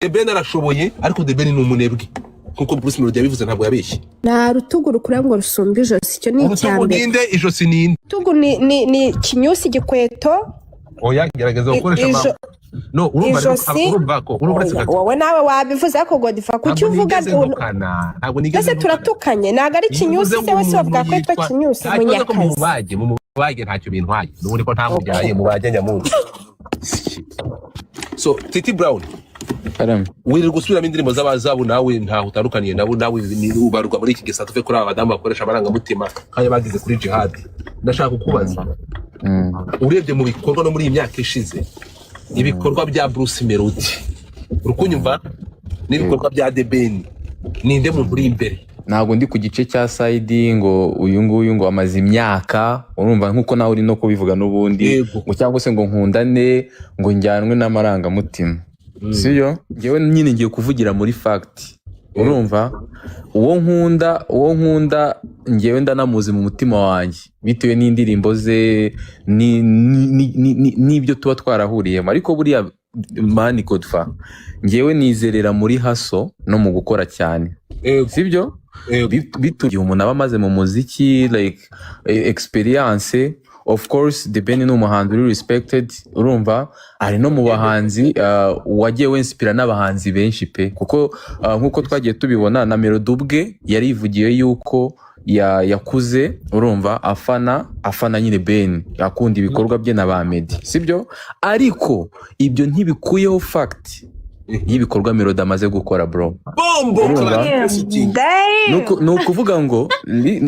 Ben arashoboye ariko The Ben ni umunebwe kuko Bruce Melody yabivuze ntabwo yabeshye. Nta rutugu rukura ngo rusumbe ijosi, icyo ni icyambere. Ninde ijosi ninde? Rutugu ni kinyusi gikweto. Oya gerageza gukoresha amaso. No urumva ko wowe nawe wabivuze ko Godfa kuki uvuga ntabwo nigeze turatukanye ntabwo ari kinyusi se wese wavuga ko etwa kinyusi munyakazi mu bage ntacyo bintwaye n'ubundi ko ntamubyaye mu bage nyamuntu. So Titi Brown wiri gusubiramo indirimbo z'abazabu nawe ntaho utandukaniye nabo nawe ubarwa muri iki gisata uve kuri aba badamu bakoresha amarangamutima kandi bagize kuri jihad. Ndashaka kukubaza urebye mu bikorwa no muri iyi myaka ishize ibikorwa bya Bruce Melody urukunyumva n'ibikorwa bya The Ben ninde muntu uri imbere? Ntabwo ndi ku gice cya side ngo uyu nguyu ngo amaze imyaka urumva nkuko nawe uri no kubivuga n'ubundi ngo cyangwa se ngo nkundane ngo njyanwe n'amarangamutima. Siyo ngewe nyine ngiye kuvugira muri fact urumva uwo nkunda ngewe ndanamuzi mu mutima wanjye bitewe n'indirimbo ze n'ibyo tuba twarahuriyemo ariko buriya mani Godfa ngewe nizerera muri haso no mu gukora cyane sibyo bitugiye umuntu aba amaze mu muziki like experience. Of course The Ben ni umuhanzi uri respected urumva ari no mu bahanzi wagiye wenspira n'abahanzi benshi pe kuko nkuko twagiye tubibona na Melody ubwe yarivugiye yuko yakuze urumva afana nyine Ben akunda ibikorwa bye na ba Meddy sibyo ariko ibyo ntibikuyeho fact y'ibikorwa Melody amaze gukora bro. Nukuvuga ngo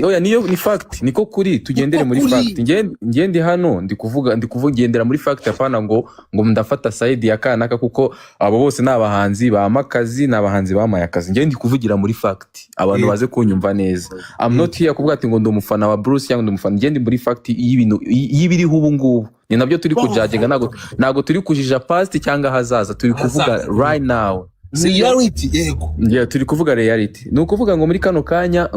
oya niyo ni fact niko kuri tugendere muri fact. Ngende hano ndikuvugendera muri fact afana ngo ndafata side ya kanaka kuko abo bose nabahanzi bamakazi nabahanzi bamaye akazi. Ngende ndikuvugira muri fact abantu baze kunyumva neza. I'm not here kuvuga ati ngo ndumufana wa Bruce cyangwa ndumufana. Ngende muri fact y'ibintu y'ibiriho ubu ngubu ni nabyo turi kujajenga nago turi kujija past cyangwa hazaza turi kuvuga right now reality yego turi kuvuga reality. Nukuvuga ngo muri kano kanya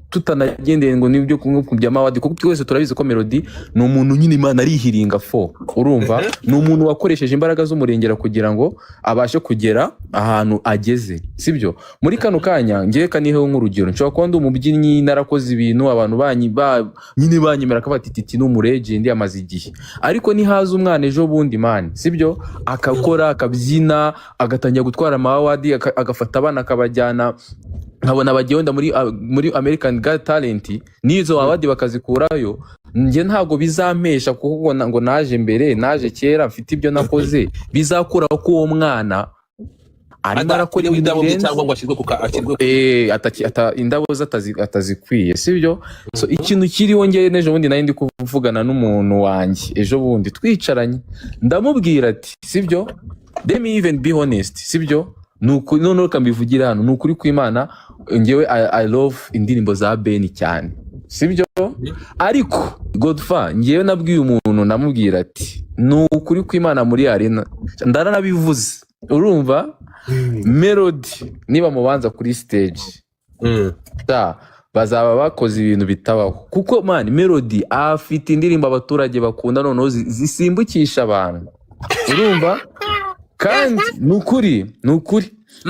tutanagendeye ngo nibyo kubya mawadi kuko twese turabizi ko Melody ni umuntu nyine Imana arihiringa fo urumva ni umuntu wakoresheje imbaraga z'umurengera kugira ngo abashe kugera ahantu ageze sibyo. Muri kano kanya ngiye kaniheho nk'urugero nshobora kuba ndi umubyinnyi narakoze ibintu abantu nyine banyemera ko batititi n'umuregend yamaze igihe ariko ni haza umwana ejo bundi man sibyo akakora akabyina agatangira gutwara amawadi agafata abana akabajyana nkabona bagenda muri American Got Talent nizo awadi bakazikurayo. Nge ntago bizampesha kuko ngo naje mbere naje kera mfite ibyo nakoze bizakura ko uwo mwana arimo arakora indabo cyangwa ngo ashirwe indabo atazikwiye sibyo. So ikintu kiriho nge nejo bundi nari ndi kuvugana n'umuntu wanjye ejo bundi twicaranye ndamubwira ati sibyo let me even be honest sibyo none kambivugira hano nukuri kw'Imana ngewe I love indirimbo za Ben cyane sibyo ariko Godfa ngewe nabwiye umuntu namubwira ati nukuri kw'Imana muri arena ndaranabivuze urumva Melody niba mubanza kuri stage bazaba bakoze ibintu bitabaho kuko man Melody afite indirimbo abaturage bakunda noneho zisimbukisha abantu urumva kandi nukuri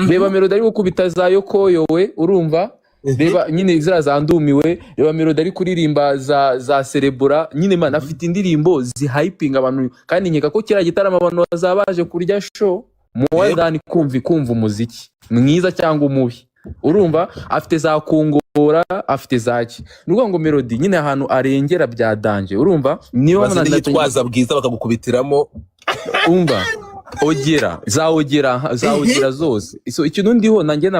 reba Melody ari gukubita za yokoyowe urumva reba nyine zandumiwe reba Melody ari kuririmba za cerebura nyine man afite indirimbo zihyping abantu kandi nkeka ko kira gitarama abantu bazabaje kurya show muwadani kumva umuziki mwiza cyangwa umubi urumva afite za kungora afite zaki nuko ngo Melody nyine ahantu arengera bya danje urumva niyo yitwaza bwiza bakagukubitiramo umva ogera zose. So ikintu ndiho nanjye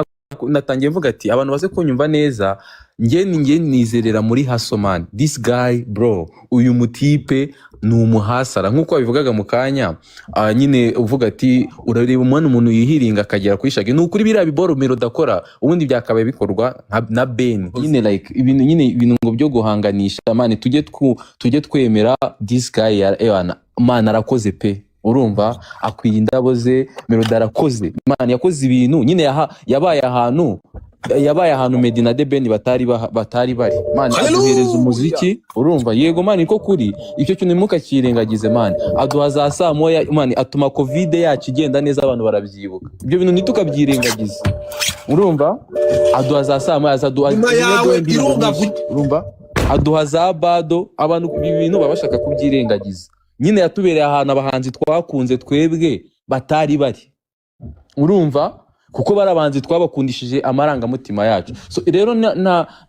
natangiye mvuga ati abantu baze kunyumva neza nge nizerera muri Hasoman. This guy bro uyu mutipe ni umuhasara nkuko babivugaga mu kanya nyine uvuga ati urareba umuntu yihiringa akagera kwishage nukuri biriya biboro Melody akora ubundi byakabaye bikorwa na Ben nyine like ibintu ngo byo guhanganisha man tujye twemera this guy man arakoze pe urumva akwiye indabo ze Melody arakoze Imana yakoze ibintu nyine yabaye ahantu yabaye ahantu Meddy na The Ben batari bari man, aduhereza umuziki urumva, yego man, niko kuri icyo kintu ntimukakirengagize man, aduha za saa moya man, atuma covid yacu igenda neza, abantu barabyibuka ibyo bintu ntitukabyirengagize urumva, aduha za saa moya, urumva, aduha za bado, abantu ibi bintu babashaka kubyirengagiza, nyine yatubereye ahantu abahanzi twakunze twebwe batari bari urumva, kuko barabanzi twabakundishije amarangamutima yacu. So rero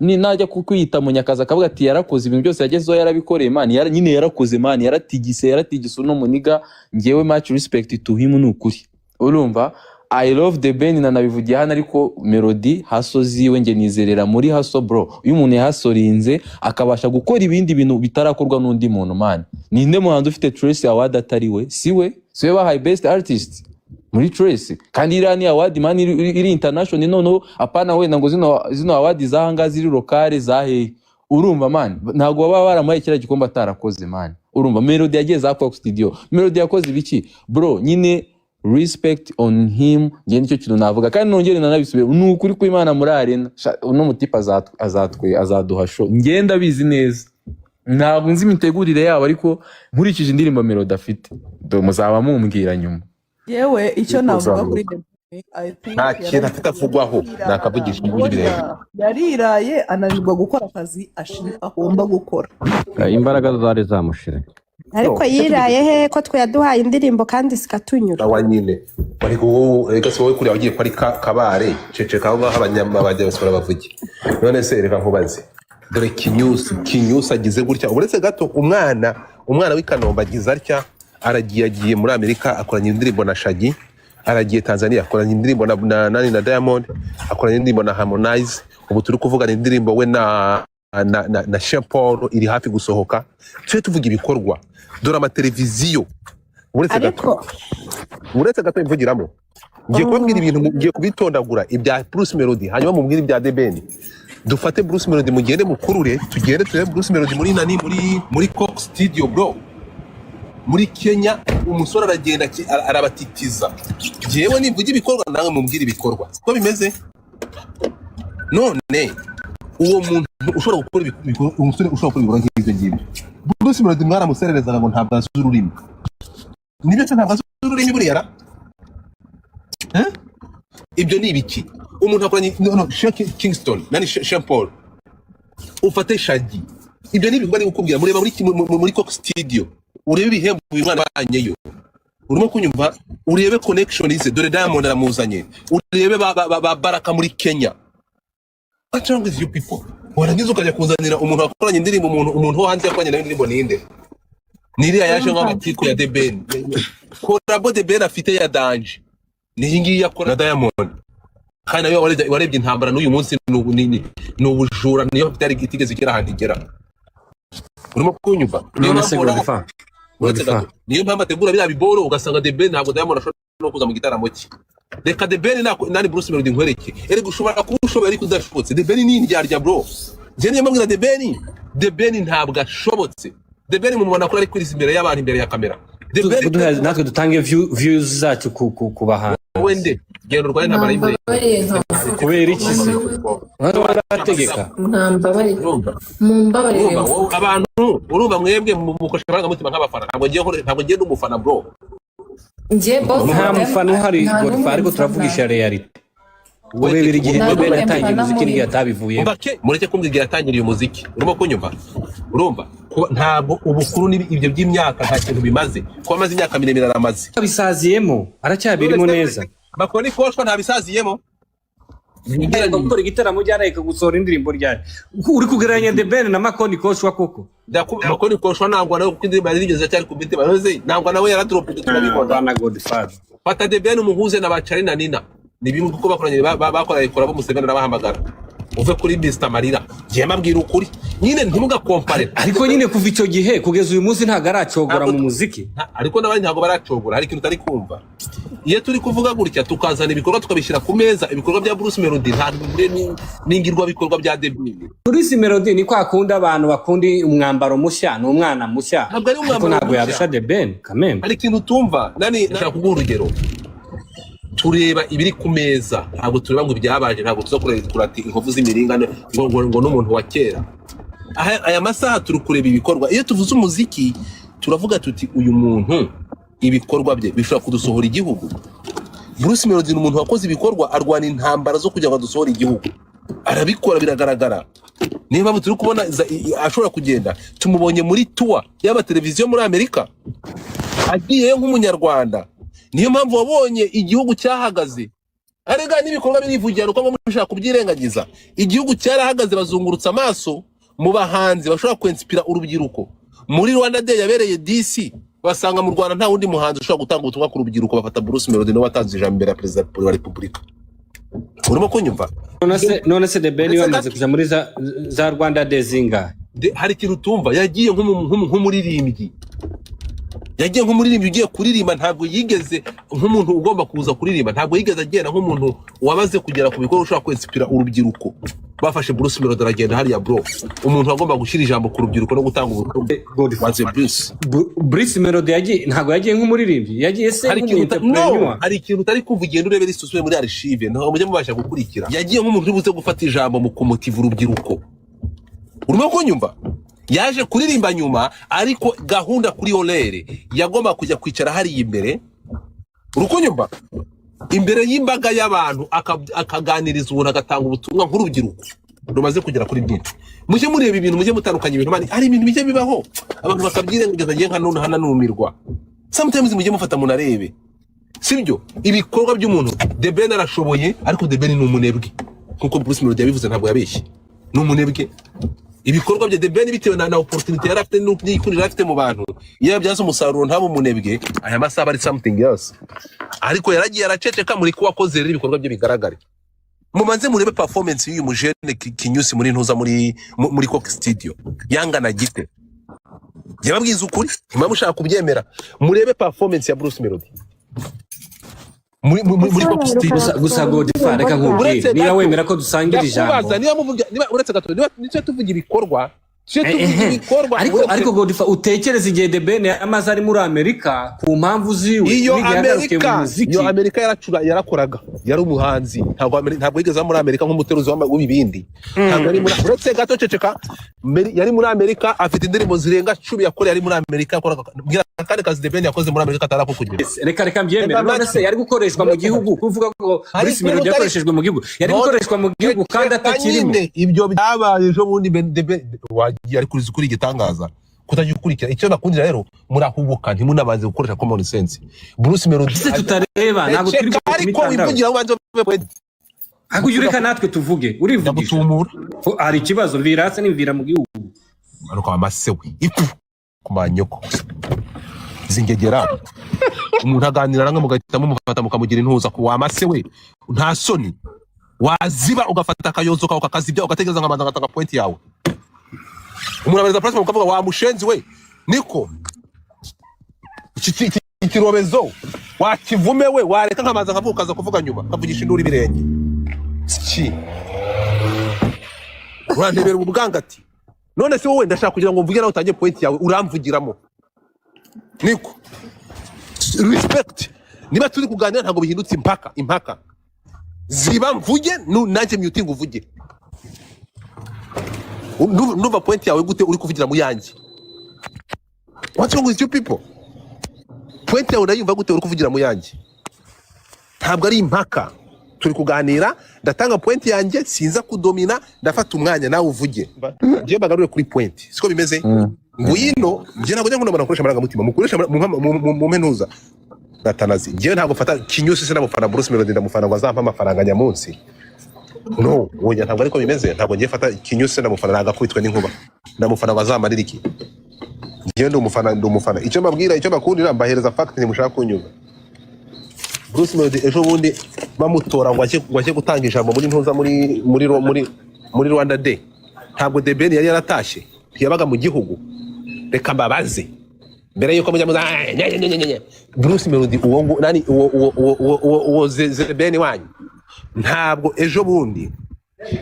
najya kwiyita Munyakazi akavuga ati yarakoze ibintu byose yagezeho yarabikoreye man, nyine yarakoze man, yaratigise uno muniga, ngewe much respect to him nukuri urumva. I love The Ben na nabivugiye hano, ariko Melody haso ziwe nge nizerera muri haso bro, uyu umuntu yahasorinze akabasha gukora ibindi bintu bitarakorwa n'undi muntu man, ninde muhanzi ufite Trace Award atari we? siwe bahaye best artist muri Trace, kandi irani award man iri international, noneho apana wenda ngo zino award zahanga ziri locale zahe urumva man, ntago baba baramuhaye kira gikomba atarakoze man urumva. Melody yagiye za Cox Studio, Melody yakoze ibiki bro, nyine respect on him, ngiye nicyo kintu navuga, kandi nongere nanabisubire n'ukuri ko Imana muri arena uno mutipa azaduha show, ngenda bizi neza, ntabwo nzi imitegurire yabo, ariko nkurikije indirimbo Melody afite muzaba mumbwira nyuma. Yewe icyo navuga kuri nta kintu afite avugwaho, nakavugisha ibindi birebe, yariraye ananirwa gukora akazi agomba gukora, imbaraga zari zamushire, ariko yiraye he ko twe yaduhaye indirimbo kandi sikatunyura awa nyine ariko wowe se wowe kuri wagiye kwari kabare ceceka aho abanyamabajya basora bavuge. None se reka nkubaze, dore Kinyusi agize gutya, uretse gato umwana w'Ikanombe agize atya, agiye muri Amerika akoranye indirimbo na Shaggy, aragiye Tanzania akoranye indirimbo na Diamond, akoranye indirimbo na Harmonize, ubu turi kuvugana indirimbo we na Sean Paul iri hafi gusohoka. Twe tuvuga ibikorwa, dore amateleviziyo, uretse gato imvugiramo, ngiye kubabwira ibintu, ngiye kubitondagura ibya Bruce Melody, hanyuma mubwire ibya The Ben. Dufate Bruce Melody, mugende mukurure, tugende turebe Bruce Melody muri Cox Studio bro, muri Kenya. Umusore aragenda arabatitiza, jewe nivuga ibikorwa nawe mubwire ibikorwa, siko bimeze. None uwo muntu ushobora gukora ibikorwa, umusore ushobora gukora ibikorwa nk'ibyo ngibyo, Bruce Melody mwaramuserereza ngo ntabwo azi ururimi, nibyo se ntabwo azi ururimi buriya ibyo ni ibiki? Umuntu akoranye Kingston nani Sean Paul, ufate Shaggy, ibyo ni ibintu bari gukubwira, mureba muri Cox Studio, urebe ibihembo uyu mwana banyeyo, urimo kunyumva, urebe connection ize, dore Diamond aramuzanye, urebe ba Baraka muri Kenya. What's wrong with you people? Warangiza ukajya kuzanira umuntu akoranye indirimbo, umuntu ho hanze yakoranye nayo indirimbo ninde? Niriya yaje nk'amatiko ya The Ben, korabo The Ben afite ya Danje, ni ngiyi yakora na Diamond, kandi nayo warebye intambara n'uyu munsi ni ubujura, niyo byari gitigeze kera handi gera. Urimo kunyumva? Niyo mpamvu ategura bya biboro, ugasanga The Ben ntabwo Diamond ashobora no kuza mu gitaramo cye. Reka The Ben nani Bruce Melody nkwereke, eri gushobora kubushobora ariko udashobotse. The Ben ni indyarya bro, je niyo mpamvu The Ben ntabwo ashobotse. The Ben mu mubona ko ari kuri imbere y'abantu, imbere ya kamera. The Ben natwe dutange views zacu ku bahanzi, wende genda urwaye ntabara imbere kubera iki se barategeka ntambabare mumbabarire abantu urumva mwebwe mukosha amarangamutima nk'abafana, ntabwo ngiye n'umufana bro, nta mufana uhari Godfather, ariko turavugisha reality. Ubebera igihe The Ben yatangiye umuziki n'igihe atabivuye, mureke kumbwira yatangiriye umuziki, urimo kunyumva? Urumva ntabwo ubukuru n'ibyo by'imyaka nta kintu bimaze, ko amaze imyaka miremire aramaze, abisaziyemo aracyabirimo neza. Bakoni koshwa ntabisaziyemo, gukora igitaramo ryareka gusohora indirimbo ryari, uri kugereranya The Ben na Makoni Koshwa koko? Makoni Koshwa ntabwo nawe kuko indirimbo yarigeze cyari ku mitima noze, ntabwo nawe yaradrope turabibona na Godfather. Fata The Ben umuhuze na Bacari na Nina, ni bimwe kuko bakoranye kora bo Museveni nabahamagara, uve kuri Mr Marira, giye mabwira ukuri nyine ntimugakompare. Ariko nyine kuva icyo gihe kugeza uyu munsi ntago aracogora mu muziki, ariko n'abandi ntago baracogora, hari ikintu utari kumva. Iyo turi kuvuga gutya tukazana ibikorwa tukabishyira ku meza, ibikorwa bya Bruce Melody ntabwo n'ingirwa bikorwa bya The Ben. Bruce Melody ni kwa akunda abantu bakundi umwambaro mushya, no umwana mushya, ariko ntabwo yarusha The Ben kameme. Hari ikintu utumva, nani nashaka kuguha urugero. tureba ibiri ku meza ntabwo tureba ngo ibyabaje ntabwo tuza kurati inkovu z'imiringano ngo n'umuntu wa kera aya masaha turi kureba ibikorwa iyo tuvuze umuziki turavuga tuti uyu muntu ibikorwa bye bishobora kudusohora igihugu. Bruce Melody ni umuntu wakoze ibikorwa arwana intambara zo kugira ngo adusohore igihugu arabikora biragaragara niyo mpamvu turi kubona ashobora kugenda tumubonye muri tour y'aba televiziyo muri Amerika agiye nk'umunyarwanda niyo mpamvu wabonye igihugu cyahagaze arega n'ibikorwa birivugira uko mushaka kubyirengagiza igihugu cyarahagaze bazungurutsa amaso mu bahanzi bashobora kwinspira urubyiruko muri Rwanda Day yabereye DC basanga mu Rwanda nta wundi muhanzi ushobora gutanga ubutumwa ku rubyiruko bafata Bruce Melody no watanze ijambo imbere ya Perezida wa Repubulika. Urimo kunyumva none se The Ben yamaze kuja muri za Rwanda Day zinga hari ikintu tumva yagiye nk'umuririmbyi yagiye nk'umuririmbyi ugiye kuririmba ntabwo yigeze nk'umuntu ugomba kuza kuririmba ntabwo yigeze agenda nk'umuntu wabaze kugera ku bikorwa ushobora kwinspira urubyiruko bafashe Bruce Melody aragenda hariya bro umuntu agomba gushyira ijambo ku rubyiruko no gutanga ubutumwa Bruce Melody yagiye ntabwo yagiye nk'umuririmbyi yagiye se hari ikintu utari kumva ugenda urebe risuzwe muri archive ntabwo mujye mubasha gukurikira yagiye nk'umuntu uri buze gufata ijambo mu kumutiva urubyiruko. Urimo kunyumva yaje kuririmba nyuma ariko gahunda kuri Olere yagomba kujya kwicara hariya imbere urukunyumva imbere y'imbaga y'abantu akaganiriza ubuntu agatanga ubutumwa nk'urubyiruko rumaze kugera kuri byinshi mujye mureba ibintu mujye mutandukanye ibintu mani hari ibintu bijye bibaho abantu bakabyirengageza ngiye nka none hananumirwa sometimes mujye mufata munarebe sibyo ibikorwa by'umuntu The Ben arashoboye ariko The Ben ni umunebwe nkuko Bruce Melody yabivuze ntabwo yabeshye ni umunebwe ibikorwa bya The Ben bitewe na opportunity yari afite n'ikundira afite mu bantu iyo byaza umusaruro ntabo munebwe aya masaha ari something else ariko yaragiye araceceka muri ko wakoze rero ibikorwa bye bigaragare mumanze murebe performance y'uyu mujene Kinyusi muri ntuza muri Coke Studio yangana gite yababwiza ukuri impamvu ushaka kubyemera murebe performance ya Bruce Melody muri Coke Studio gusa Godfather reka nkubwire niba wemera ko dusangira ijambo niba uretse gato niba tuvuga ibikorwa ariko Godfather utekereza igihe The Ben amaze ari muri Amerika ku mpamvu ziwe iyo Amerika yarakoraga yari umuhanzi ntabwo yigeze muri Amerika nk'umuteruzi w'ibindi ntabwo ari muri uretse gato ceceka yari muri Amerika afite indirimbo zirenga 10 yakoreye ari muri Amerika kandi kazi The Ben yakoze muri Amerika atarako kugira reka mbyemere none se yari gukoreshwa mu gihugu kuvuga ko Bruce Melody yakoreshejwe mu gihugu yari gukoreshwa mu gihugu kandi atakirimo ibyo byabaye ejo bundi yari kuri igitangaza kutagiye gukurikira icyo nakundira rero murahubuka ntimunabanze gukoresha common sense Bruce Melody tutareba ntabwo turi ariko wivugira ubanze ako yureka natwe tuvuge urivugisha hari ikibazo virasa n'imvira mu gihugu ariko amasewe ipu kumanyoko zingegera umuntu aganira namwe mugahita mumufata mukamugira intuza ku wamasewe nta soni waziba ugafata akayozo kawe kakazibya ugategereza nkamanza ngatanga point yawe umuntu abereza plasma ukavuga wa mushenzi we niko ikirobezo wakivume we wareka nkamanza nkavuga ukaza kuvuga nyuma kavugisha induri birenge ki urandebera ubwangati none se wowe ndashaka kugira ngo mvuge nawe utangiye point yawe uramvugiramo niko respect niba turi kuganira ntabwo bihindutse impaka ziba mvuge nanjye myutinga uvuge nuva point yawe gute uri kuvugira mu yanjye what's wrong with you people point yawe urayumva gute uri kuvugira mu yanjye ntabwo ari impaka turi kuganira ndatanga point yanjye sinza kudomina ndafata umwanya nawe uvuge ngiye bagarure kuri point siko bimeze ngwino ngiye ntabwo njya nkunda nakoresha amarangamutima mukoresha mu menuza natanazi ngiye ntabwo fata Kinyusi se namufana Bruce Melody ndamufana ngo azampa amafaranga nyamunsi no wonya ntabwo ariko bimeze ntabwo ngiye fata Kinyusi ndamufana nagakubitwe n'inkuba ndamufana bazamarira iki ngiye ndumufana icyo mbabwira icyo bakundira mbahereza fact ntimushaka kunyuza Bruce Melody ejo bundi bamutora ngo ajye gutanga ijambo muri ntuza muri Rwanda Day ntabwo The Ben yari yaratashye ntiyabaga mu gihugu reka mbabaze mbere yuko mujya Bruce Melody uwo nani uwo The Ben wanyu ntabwo ejo bundi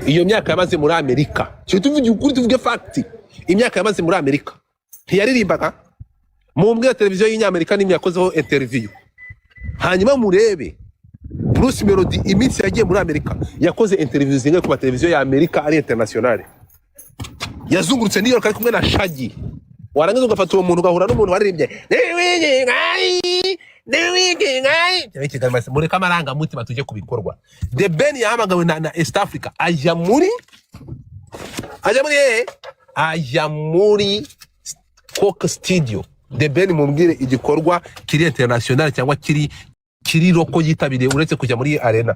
iyo myaka yamaze muri Amerika cyo tuvuge ukuri tuvuge fact imyaka yamaze muri Amerika ntiyaririmbaga mu mbwira televiziyo y'Inyamerika n'imwe yakozeho interview hanyuma murebe Bruce Melody iminsi yagiye muri Amerika yakoze interview zingahe ku mateleviziyo ya Amerika ari international, yazungurutse New York ari kumwe na Shaggy, warangiza ugafata uwo muntu ugahura n'umuntu waririmbye mureka amarangamutima tujye ku bikorwa. The Ben yahamagawe na East Africa ajya muri Coke Studio. The Ben mumbwire igikorwa kiri international cyangwa kiri roko yitabiriye uretse kujya muri arena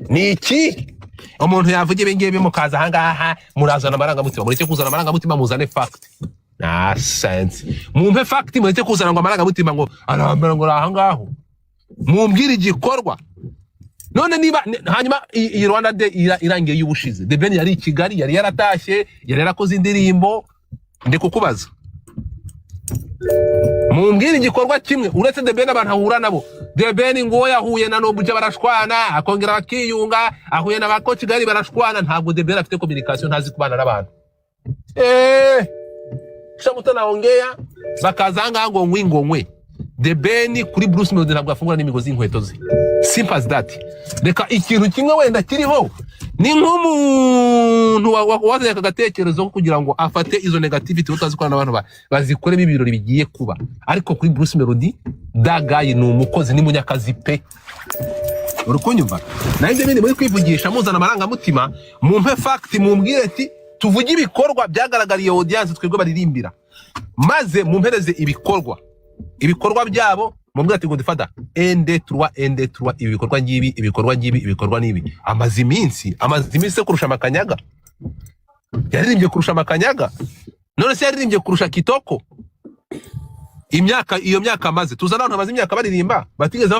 ni iki? Umuntu yavuge bengebe mukaza ahangaha murazana amarangamutima, mureke kuzana amarangamutima muzane fact. Na sense mumpe fact, mureke kuzana ngo amarangamutima ngo arambara ngo ahangaho, mumbwire igikorwa. None niba hanyuma iyi Rwanda Day irangiye y'ubushize, The Ben yari i Kigali, yari yaratashye, yari yarakoze indirimbo, ndi kukubaza mumbwire igikorwa kimwe uretse The Ben abantu ahura nabo. The Ben ngo yahuye na Nobuja barashwana, akongera bakiyunga, ahuye na bako Kigali barashwana. Ntabwo The Ben afite communication, ntazi kubana n'abantu. Shamuta naongea bakazanga ngo ngwe. The Ben kuri Bruce Melody ntabwo afungura n'imigozi inkweto ze. Simple as that. Reka ikintu kimwe wenda kiriho ni nk'umuntu wazanye akagatekerezo kugira ngo afate izo negativity utazikora n'abantu bazikoremo ibirori bigiye kuba. Ariko kuri Bruce Melody dagaye ni umukozi, ni munyakazi pe. Urukunyumva na ibyo bindi muri kwivugisha muzana amarangamutima, mumpe fact, mumbwire ati tuvuge ibikorwa byagaragariye audience twebwe baririmbira, maze mumpereze ibikorwa byabo. Mumbwira ati ngo difada ende 3 ibikorwa ngibi amazi iminsi kurusha Makanyaga. Yaririmbye kurusha Makanyaga, none se yaririmbye kurusha Kitoko. Iyo myaka maze tuzana abantu amazi imyaka baririmba batigeze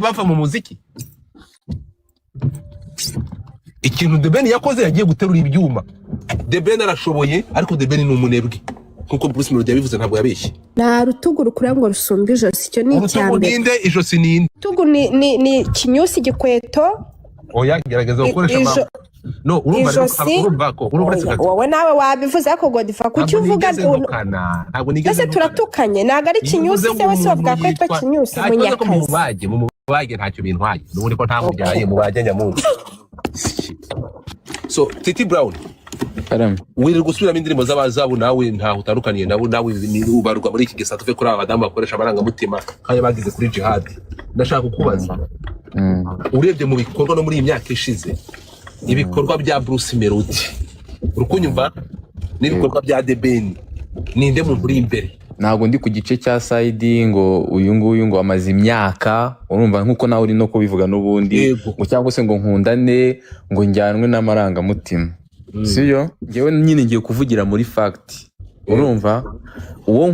bava mu muziki. Ikintu The Ben yakoze yagiye guterura ibyuma. The Ben arashoboye, ariko The Ben ni umunebwe nkuko Bruce Melody yabivuze, ntabwo yabeshye. Nta rutugu rukura ngo rusumbe ijosi, icyo ni icyambere. Ninde ijosi ninde? Rutugu ni kinyusi, igikweto. Oya gerageza gukoresha no urumva ko wowe nawe wabivuze ariko Godfrey kuki uvuga ntabwo nigeze turatukanye, ntabwo ari kinyusi se wese bavuga ko yitwa kinyusi munyakazi. Mubage ntacyo bintwaye n'ubundi ko ntamubyaye mubage nyamuntu. So Titi Brown wiri gusubiramo indirimbo z'abazabu nawe ntaho utandukaniye nawe ubarwa muri iki gisa tuve kuri aba badamu bakoresha amarangamutima kandi bagize kuri jihad. Ndashaka kukubaza urebye mu bikorwa no muri iyi myaka ishize, ibikorwa bya Bruce Melody urukunyumva n'ibikorwa bya The Ben, ninde muntu uri imbere? Ntabwo ndi ku gice cya side ngo uyu nguyu ngo amaze imyaka, urumva nkuko nawe uri no kubivuga n'ubundi ngo cyangwa se ngo nkundane ngo njyanwe n'amarangamutima. Siyo ngewe nyine ngiye kuvugira muri fact, urumva uwo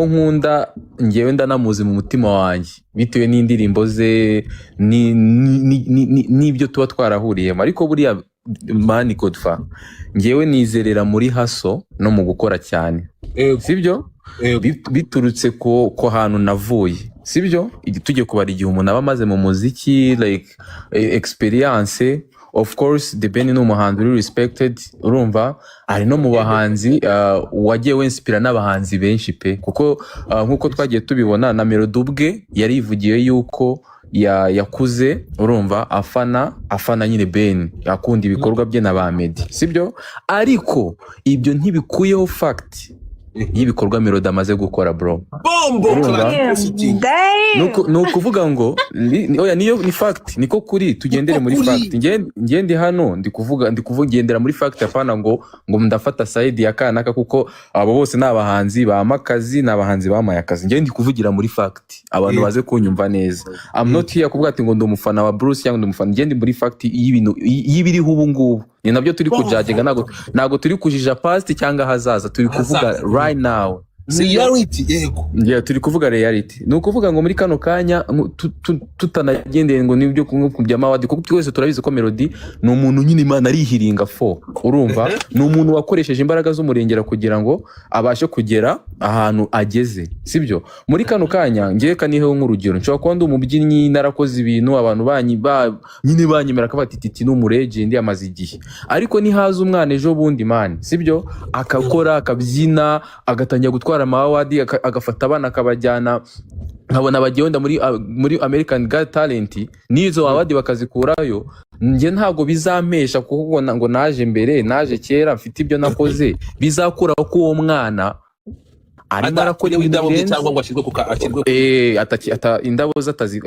nkunda ngewe ndanamuzi mu mutima wanjye bitewe n'indirimbo ze n'ibyo tuba twarahuriyemo. Ariko buriya mani Godfrey ngewe nizerera muri haso no mu gukora cyane, sibyo biturutse ko hantu navuye, sibyo tujye kubara igihe umuntu aba amaze mu muziki like experience. Of course The Ben ni umuhanzi uri respected, urumva ari no mu bahanzi wagiye wenspira n'abahanzi benshi pe, kuko nkuko twagiye tubibona na Melody ubwe yarivugiye yuko yakuze, urumva afana nyine Ben, akunda ibikorwa bye na ba Meddy, sibyo. Ariko ibyo ntibikuyeho fact y'ibikorwa Melody amaze gukora bro. Nukuvuga ngo oya niyo ni fact, niko kuri tugendere muri fact. Ngende hano ndikuvugendera muri fact, apana ngo ndafata side ya kanaka, kuko abo bose nabahanzi bamakazi nabahanzi bamaye akazi. Ngende ndikuvugira muri fact, abantu baze kunyumva neza. I'm not here kuvuga ati ngo ndumufana wa Bruce cyangwa ndumufana. Ngende muri fact y'ibintu y'ibiriho ubu ngubu, ni nabyo turi kujajenga, nago turi kujija past cyangwa hazaza, turi kuvuga right now. Reality yego. Yeah, turi kuvuga reality. Nukuvuga ngo muri kano kanya tutanagendeye ngo nibyo kubya mawadi, kuko twese turabizi ko Melody ni umuntu nyine Imana arihiringa urumva ni umuntu wakoresheje imbaraga z'umurengera kugira ngo abashe kugera ahantu ageze, sibyo. Muri kano kanya ngiye kaniheho nk'urugero, nshobora kuba ndi umubyinnyi narakoze ibintu abantu nyine banyemera ko bati Titi n'umuregend amaze igihe, ariko ni haza umwana ejo bundi man, sibyo, akakora akabyina agatangira gutwara amawadi, agafata abana akabajyana nkabona bagenda muri American Got Talent n'izo awadi bakazikurayo, njye ntabwo bizampesha kuko ngo naje mbere, naje kera, mfite ibyo nakoze, bizakura ko uwo mwana arimo arakora indabo ibintu cyangwa ngo ashyirwe indabo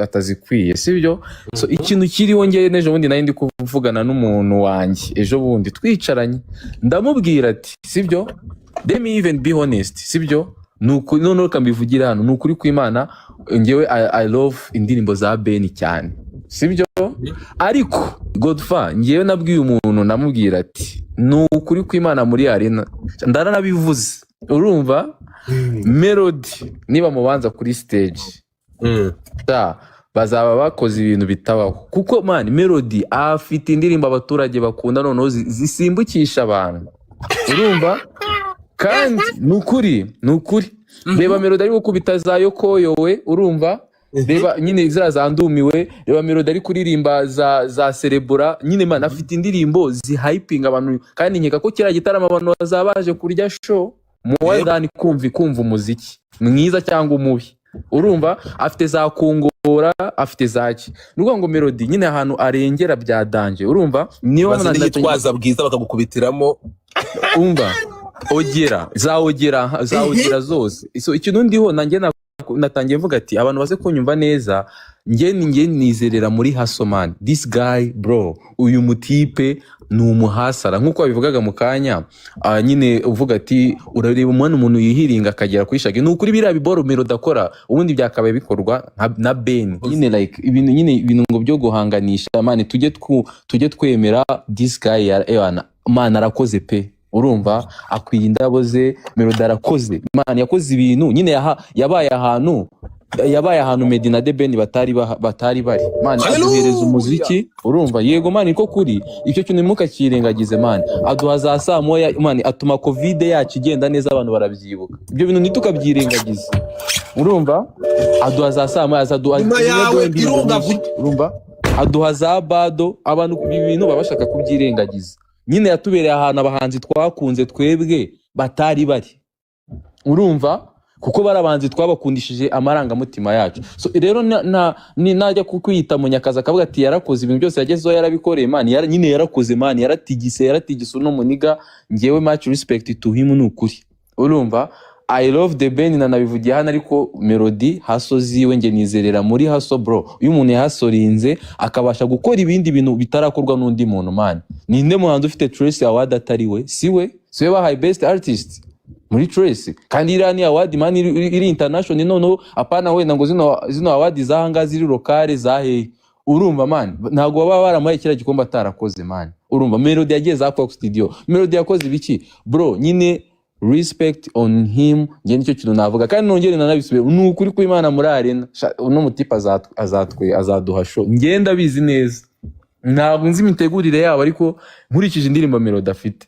atazikwiye, sibyo? So ikintu kiriho ngewe n'ejo bundi nari ndi kuvugana n'umuntu wanjye ejo bundi twicaranye, ndamubwira ati sibyo, let me even be honest, sibyo, nuko none kambivugira hano, nukuri kw'Imana ngewe I love indirimbo za Ben cyane, sibyo? Ariko Godfather ngewe nabwiye umuntu, namubwira ati nukuri kw'Imana muri arena ndaranabivuze, urumva? Melody niba mubanza kuri stage bazaba bakoze ibintu bitabaho, kuko man Melody afite indirimbo abaturage bakunda noneho zisimbukisha abantu, urumva? Kandi nukuri reba Melody ari gukubita za Yokoyowe, urumva? Reba nyine zandumiwe, reba Melody ari kuririmba za Cerebura, nyine man afite indirimbo zihyping abantu, kandi nkeka ko kira gitarama abantu bazabaje kurya show more than kumva umuziki mwiza cyangwa umubi, urumva? Afite za Kongora, afite zaki, nuko ngo Melody nyine ahantu arengera bya danje, urumva? Niyo yitwaza bwiza bakagukubitiramo, umva ogera zose. So ikintu ndiho nanjye natangiye mvuga ati abantu baze kunyumva neza, njye nizerera muri Hasoman. This guy bro, uyu mutipe ni umuhasara nkuko babivugaga mu kanya, nyine uvuga ati urareba umuntu yihiringa akagera kuri shage, nukuri biriya biboro Melody akora ubundi byakabaye bikorwa na Ben, nyine like ibintu ngo byo guhanganisha man, tujye twemera this guy man arakoze pe, urumva? Akwiye indabo ze, Melody arakoze man, yakoze ibintu nyine yabaye ahantu Meddy na The Ben batari bari man, aduhereza umuziki, urumva? Yego man, niko kuri, icyo kintu mukakirengagize man, aduha za saa moya man, atuma covid yacu igenda neza, abantu barabyibuka ibyo bintu ntitukabyirengagize, urumva? Aduha za saa moya, urumva? Aduha za bado, abantu ibi bintu babashaka kubyirengagiza, nyine yatubereye ahantu abahanzi twakunze twebwe batari bari, urumva? Kuko barabanzi twabakundishije amarangamutima yacu. So rero najya kukwita Munyakazi akavuga ati yarakoze ibintu byose yagezeho, yarabikoreye man, nyine yarakoze man, yaratigise uno muniga, ngewe much respect to him, nukuri, urumva? I love The Ben nabivugiye hano, ariko Melody haso ziwe nge nizerera muri haso bro. Uyu umuntu yahasorinze akabasha gukora ibindi bintu bitarakorwa n'undi muntu man, ninde muhanzi ufite Trace Award atariwe? Siwe bahaye best artist muri Trace, kandi irani award man iri international, noneho apana wenda ngo zino award zahanga ziri lokale zahe, urumva man? Ntago baba baramuhaye kira gikomba atarakoze man, urumva? Melody yagiye za Fox Studio, Melody yakoze ibiki bro? Nyine respect on him, nge nicyo kintu navuga, kandi nongere nanabisubire, nukuri kw'Imana muri arena uno mutipa azaduha show, ngenda bizi neza, ntabwo nzi imitegurire yabo, ariko nkurikije indirimbo Melody afite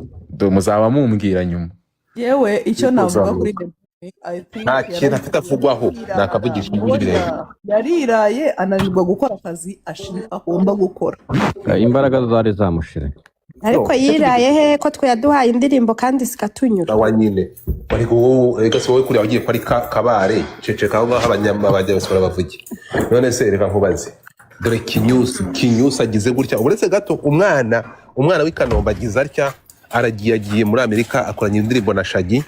muzaba mumbwira nyuma. Yewe icyo navuga kuri nta kintu afite avugwaho, nakavugisha ibindi birenge, yariraye ananirwa gukora akazi agomba gukora, imbaraga zari zamushire. Ariko yiraye he ko twe yaduhaye indirimbo kandi zikatunyura awa nyine ariko reka se wowe kuri abagiye kwari kabare ceceka aho abanyamabajya basora bavuge. None se reka nkubaze, dore Kinyusi agize gutya, uretse gato umwana w'Ikanombe agize atya, agiye muri Amerika akoranye indirimbo na Shaggy,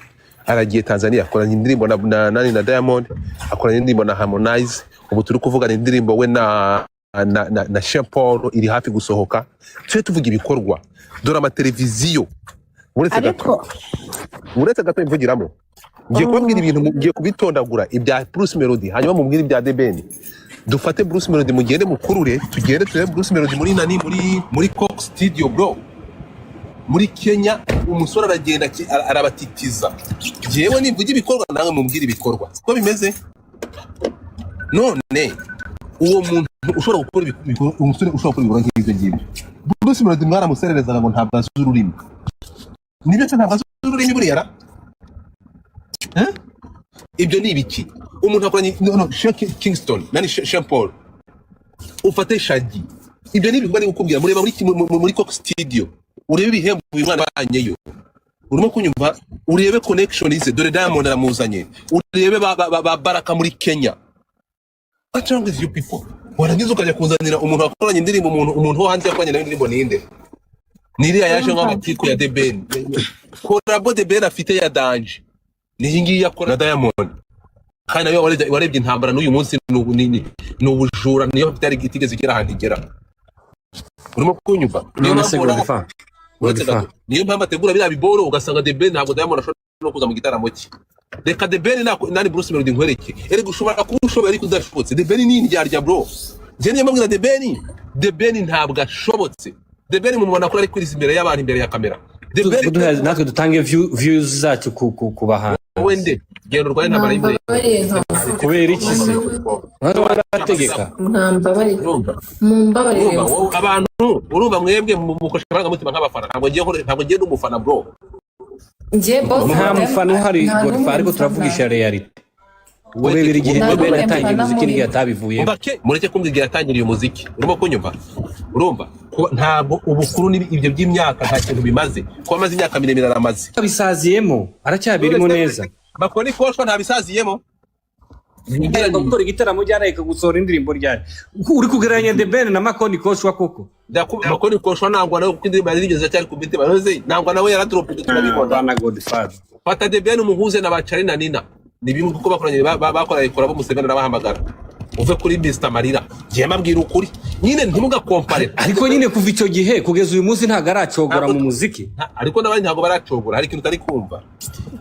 aragiye Tanzania akoranye indirimbo na Diamond, akoranye indirimbo na Harmonize, ubu turi kuvugana indirimbo we na Sean Paul iri hafi gusohoka. Twe tuvuga ibikorwa, dore amateleviziyo, uretse gato imvugiramo, ngiye kubabwira ibintu, ngiye kubitondagura ibya Bruce Melody, hanyuma mubwire ibya The Ben. Dufate Bruce Melody, mugende mukurure, tugende turebe Bruce Melody muri Cox Studio bro, muri Kenya. Umusore aragenda arabatitiza, yewe nivuga ibikorwa nawe mubwire ibikorwa siko bimeze. None uwo muntu ushobora gukora umusore ushobora gukora ibintu nk'ibyo ngibyo, Bruce Melody mwaramusererezaga ngo ntabwo azi ururimi, nibyo se ntabwo azi ururimi buriya ibyo ni ibiki? Umuntu akoranye Kingston nani Sean Paul, ufate Shaggy, ibyo ni ibintu bari gukubwira. Mureba muri Cox Studio, urebe ibihembo uyu mwana banyeyo, urimo kunyumva? Urebe connection ize, dore Diamond aramuzanye, urebe ba Baraka muri Kenya, what's wrong with you people? Warangiza ukajya kuzanira umuntu wakoranye indirimbo umuntu wo hanze yakoranye nayo indirimbo ninde? Niriya yaje nk'amatiku ya The Ben. Korabo The Ben afite ya Danje. Niyi ngiyi yakora na Diamond. Kandi nayo warebye intambara n'uyu munsi n'ubujura niyo byari gitigeze igera ahantu igera. Urimo kunyumva? Niyo mpamvu ategura biriya biboro ugasanga The Ben ntabwo Diamond ashobora no kuza mu gitaramo cye. Reka The Ben nani Bruce Melody nkwereke. Ere gushobora kuba ariko udashobotse. The Ben ni indyarya bro. Je niyo mbwira The Ben ntabwo ashobotse. The Ben mumubona ko ari kwiriza imbere y'abantu imbere ya kamera. The Ben natwe dutange views zacu ku bahanzi. Wende genda urwaye ntabara imbere. Kubera iki se? Barategeka. Mumbabarire. Abantu urumva mwebwe mukosha amarangamutima nk'abafana. Ntabwo ngiye n'umufana bro. Ngiye boss. Nta mufana uhari Godfather ariko turavugisha reality. Urebera igihe Ben yatangiye umuziki n'igihe atabivuye. Mureke kumbwira yatangiriye umuziki. Urimo kunyumva? Urumva? Ntabwo ubukuru n'ibyo by'imyaka nta kintu bimaze. Ko amaze imyaka miremire aramaze. Abisaziyemo aracyabirimo neza. Bakoni koshwa ntabisaziyemo. Gukora igitaramo ryarayika gusohora indirimbo ryari. Uri kugereranya The Ben na Makoni koshwa koko. Makoni koshwa nangwa nawe kuko indirimbo yarigeze cyari ku mitima noze nangwa nawe yaradrope turabibona. Bana Godfather. Fata The Ben umuhuze na bacari na Nina. Ni bimwe kuko bakoranye bakoranye korabo Museveni n'abahamagara. Uve kuri Mr Marira. Giye mabwira ukuri. Nyine ntimuga compare. Ariko nyine kuva icyo gihe kugeza uyu munsi ntago aracogora mu muziki. Ariko nabandi ntago baracogora, hari ikintu tari kumva.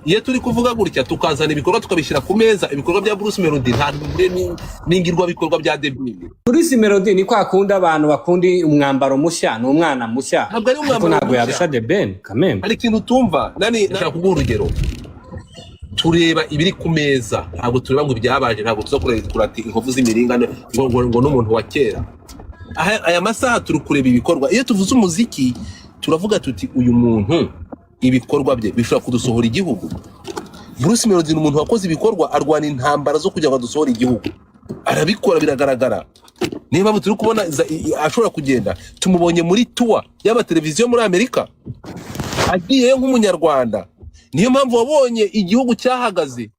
Iyo turi kuvuga gutya tukazana ibikorwa tukabishira ku meza, ibikorwa bya Bruce Melody nta ningirwa bikorwa bya The Ben. Bruce Melody ni kwa kunda abantu bakundi umwambaro mushya, no umwana mushya. Ntabwo yarusha The Ben kameme. Hari ikintu tumva, nashaka kuguha urugero. Tureba ibiri ku meza, ntabwo tureba ngo byabaje, ntabwo tuzakurira ati inkovu z'imiringane ngo n'umuntu wa kera. Aya masaha turi kureba ibikorwa. Iyo tuvuze umuziki turavuga tuti uyu muntu ibikorwa bye bishobora kudusohora igihugu. Bruce Melody ni umuntu wakoze ibikorwa, arwana intambara zo kugira ngo dusohore igihugu. Arabikora biragaragara. Niyo mpamvu turi kubona ashobora kugenda. Tumubonye muri tour y'aba televiziyo muri Amerika. Agiye nk'umunyarwanda. Niyo mpamvu wabonye igihugu cyahagaze.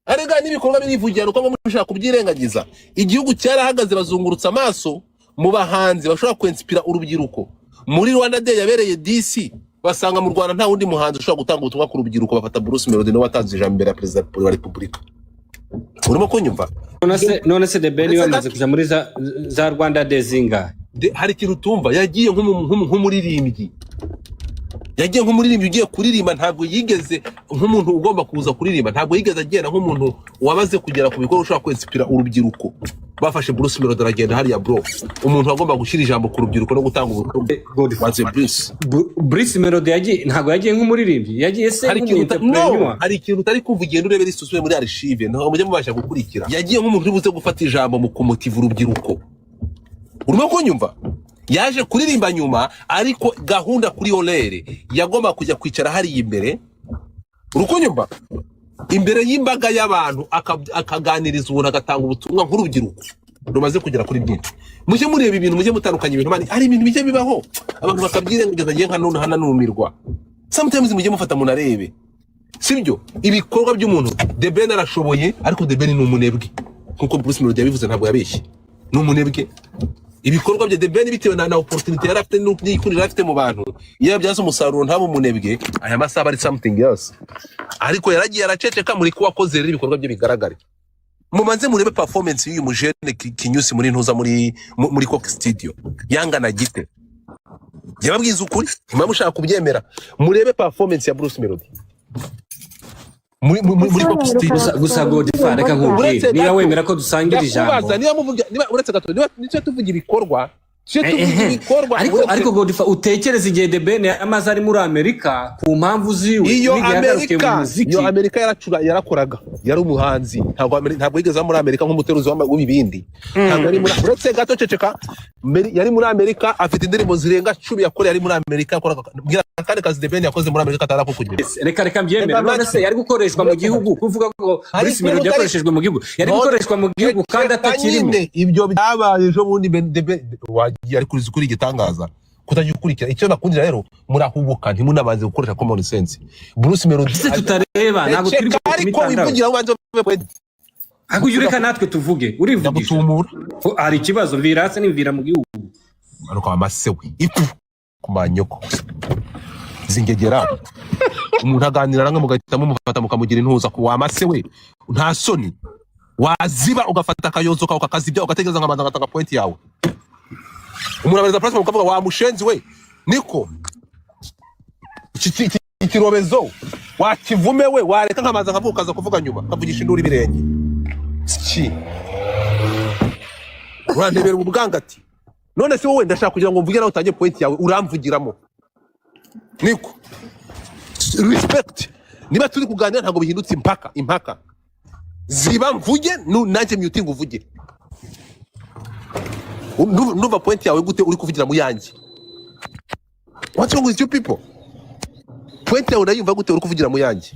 Arega n'ibikorwa birivugira uko mushaka kubyirengagiza. Igihugu cyarahagaze bazungurutsa amaso mu bahanzi bashobora kwinspira urubyiruko. Muri Rwanda Day yabereye DC basanga mu Rwanda nta wundi muhanzi ushobora gutanga ubutumwa ku rubyiruko, bafata Bruce Melody no watanze ijambo imbere ya Perezida wa Repubulika. Urimo kunyumva? None se The Ben yamaze kuja muri za Rwanda Day zinga. Hari ikintu tumva yagiye nk'umuririmbyi. Yagiye nk'umuririmbyi ugiye kuririmba, ntabwo yigeze nk'umuntu ugomba kuza kuririmba, ntabwo yigeze agenda nk'umuntu wabaze kugera ku bikorwa ushobora kwinspira urubyiruko. Bafashe Bruce Melody aragenda hariya bro, umuntu agomba gushyira ijambo ku rubyiruko no gutanga ubutumwa. Bruce Melody yagiye ntabwo yagiye nk'umuririmbyi, yagiye se nk'umuentrepreneur. Hari ikintu utari kumva, ugenda urebera isusuye muri archive ntabwo mujye mubasha gukurikira. Yagiye nk'umuntu uri buze gufata ijambo mu kumutiva urubyiruko. Urimo kunyumva? Yaje kuririmba nyuma, ariko gahunda kuri Olere yagomba kujya kwicara hari imbere. Urukunyumva? Imbere y'imbaga y'abantu akaganiriza ubona agatanga ubutumwa nk'urubyiruko rumaze kugera kuri byinshi. Mujye mureba ibintu, mujye mutandukanya ibintu, mani ari ibintu bijye bibaho abantu bakabyirengageza ngiye nka hananumirwa. Sometimes mujye mufata munarebe. Sibyo ibikorwa by'umuntu. The Ben arashoboye, ariko The Ben ni umunebwe. Kuko Bruce Melody yabivuze ntabwo yabeshye. Ni umunebwe. Ibikorwa bya The Ben bitewe na opportunity yari afite n'ikurira afite mu bantu, iyo byaza umusaruro ntabo munebwe, aya masaha ari something else. Ariko yaragiye araceceka muri ko wakoze rero ibikorwa bye bigaragare. Mumanze murebe performance y'uyu mujene Kinyusi muri ntuza muri Coke Studio yangana gite. Yababwiza ukuri impamvu ushaka kubyemera, murebe performance ya Bruce Melody muri Coke Studio. Gusa Godfather reka nkubwire, niba wemera ko dusangira ijambo, niba uretse gato niba tuvuga ibikorwa ariko Godfather utekereza igihe The Ben amaze ari muri Amerika ku mpamvu ziwe, iyo Amerika yarakoraga, yari umuhanzi, ntabwo yigeze muri Amerika nk'umuteruzi w'ibibindi. Ntabwo ari muri, uretse gato ceceka, yari muri Amerika afite indirimbo zirenga 10 yakoreye, ari muri Amerika yakoraga kandi kazi The Ben yakoze muri Amerika atara ko kugira. Reka mbyemera, none se yari gukoreshwa mu gihugu, kuvuga ko Bruce Melody yakoreshejwe mu gihugu, yari gukoreshwa mu gihugu kandi atakirimo. Ibyo byabaye ejo bundi The Ben yari kuri igitangaza kutajya ukurikira. Icyo nakundira rero, murahubuka ntimunabanze gukoresha common sense. Bruce Melody se tutareba, ntabwo turi ariko bivugira ubanze ariko ujye ureka natwe tuvuge urivugisha ndagutumura hari ikibazo virase n'imvira mu gihugu ariko amasewe ipu kumanyoko zingegera umuntu aganira namwe mugahitamo mufata mukamugira intuza ku wamasewe nta soni waziba ugafata akayozo kawe kakazibya ugategereza nkamanza ngatanga point yawe umuntu abereza plasma ukavuga wa mushenzi we niko ikirobezo wakivume we wareka nkamanza nkavuga ukaza kuvuga nyuma kavugisha induru ibirenge iki urandebera ubwangati none se wowe ndashaka kugira ngo mvuge nawe utange point yawe uramvugiramo niko respect niba turi kuganira ntago bihindutse impaka ziba mvuge nanjye myutinga uvuge numva point yawe gute uri kuvugira mu yanjye what's wrong with you people point yawe urayumva gute uri kuvugira mu yanjye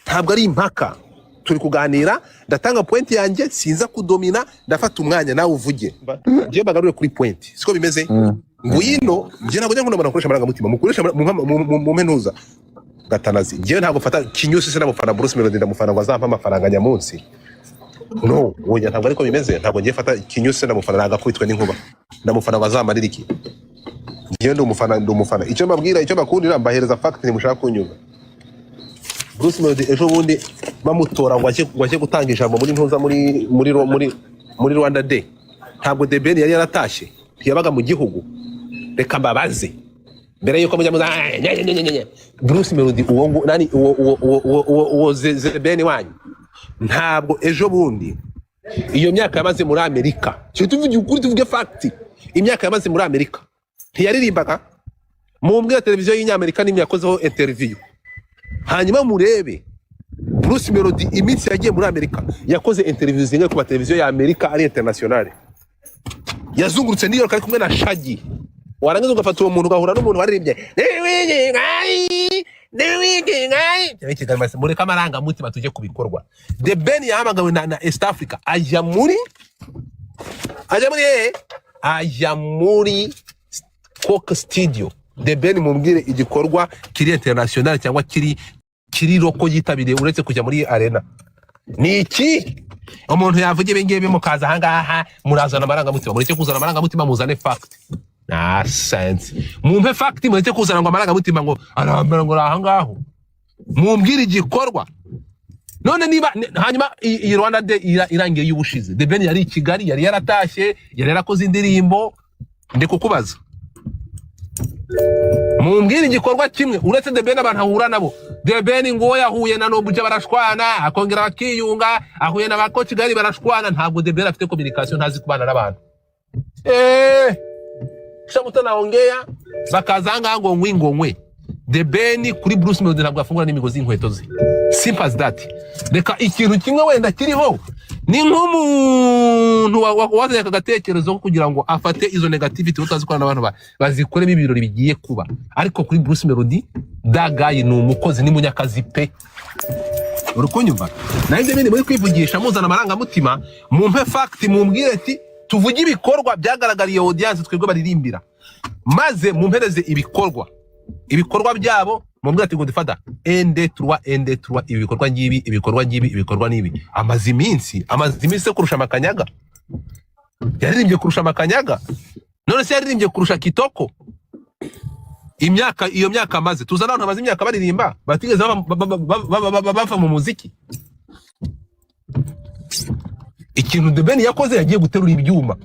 ntabwo ari impaka turi kuganira ndatanga point yanjye sinza kudomina ndafata umwanya nawe uvuge ngiye bagarure kuri point siko bimeze ngwino ngiye ntabwo njya nkunda nakoresha amaraga mutima mukoresha mu menuza gatanazi ngiye ntabwo fata kinyusi se namufana Bruce Melody ndamufana ngo azampa amafaranga nyamunsi no wonya ntabwo ariko bimeze ntabwo ngiye fata kinyusi se namufana nagakubitwe n'inkuba ndamufana ngo azamarira iki ngiye ndumufana icyo mbabwira icyo bakundira mbahereza fact ni mushaka kunyuza Bruce Melody ejo bundi bamutora ngo ajye gutanga ijambo muri ntuza muri Rwanda Day ntabwo The Ben yari yaratashye yabaga mu gihugu reka mbabaze mbere yuko mujya muza Bruce Melody uwo ngo nani uwo The Ben wanyu ntabwo ejo bundi iyo myaka yamaze muri Amerika cyo tuvuge ukuri tuvuge fact imyaka yamaze muri Amerika ntiyaririmbaga mu mbwa televiziyo y'Inyamerika nimwe yakozeho interview hanyuma murebe Bruce Melody iminsi yagiye muri Amerika yakoze interview zinga ku televiziyo ya Amerika ari internationale yazungurutse New York ari kumwe na Shaggy warangiza ugafata uwo muntu ugahura n'umuntu waririmbye mureka amarangamutima tujye kubikorwa The Ben yahamagawe na East Africa ajya muri Coke Studio The Ben mumbwire igikorwa kiri international cyangwa kiri roko yitabiriye uretse kujya muri arena ni iki umuntu yavuge bengebe mukaza ahangaha murazana amarangamutima mureke kuzana amarangamutima muzane fact na sense mumpe fact mureke kuzana ngo amarangamutima ngo arambara ngo ahangaho mumbwire igikorwa none niba hanyuma iyi Rwanda Day irangiye y'ubushize The Ben yari i Kigali yari yaratashye yari yarakoze indirimbo ndi kukubaza mumbwire igikorwa kimwe uretse The Ben abantu ahura nabo The Ben ngo yahuye na Nobuja barashwana akongera akiyunga ahuye na bako Kigali barashwana ntabwo The Ben afite communication ntazi kubana n'abantu shamuta naongea bakazanga ngo ngwingomwe The Ben kuri Bruce Melody ntabwo afungura n'imigozi inkweto ze simple as that reka ikintu kimwe wenda kiriho ni nk'umuntu wazanye akagatekerezo kugira ngo afate izo negativity utazikora n'abantu bazikoremo ibirori bigiye kuba ariko kuri Bruce Melody dagayi ni umukozi ni munyakazi pe urukunyumva naje bindi muri kwivugisha muzana amarangamutima mumpe fact mumbwire ati tuvuge ibikorwa byagaragariye audience twebwe baririmbira maze mumpereze ibikorwa byabo mumbwire ati ngo difada ND3 ibikorwa ngibi amazi iminsi kurusha Makanyaga yaririmbye kurusha Makanyaga none se yaririmbye kurusha Kitoko iyo myaka maze tuzana abantu amazi imyaka baririmba batigeze bava mu muziki ikintu The Ben yakoze yagiye guterura ibyuma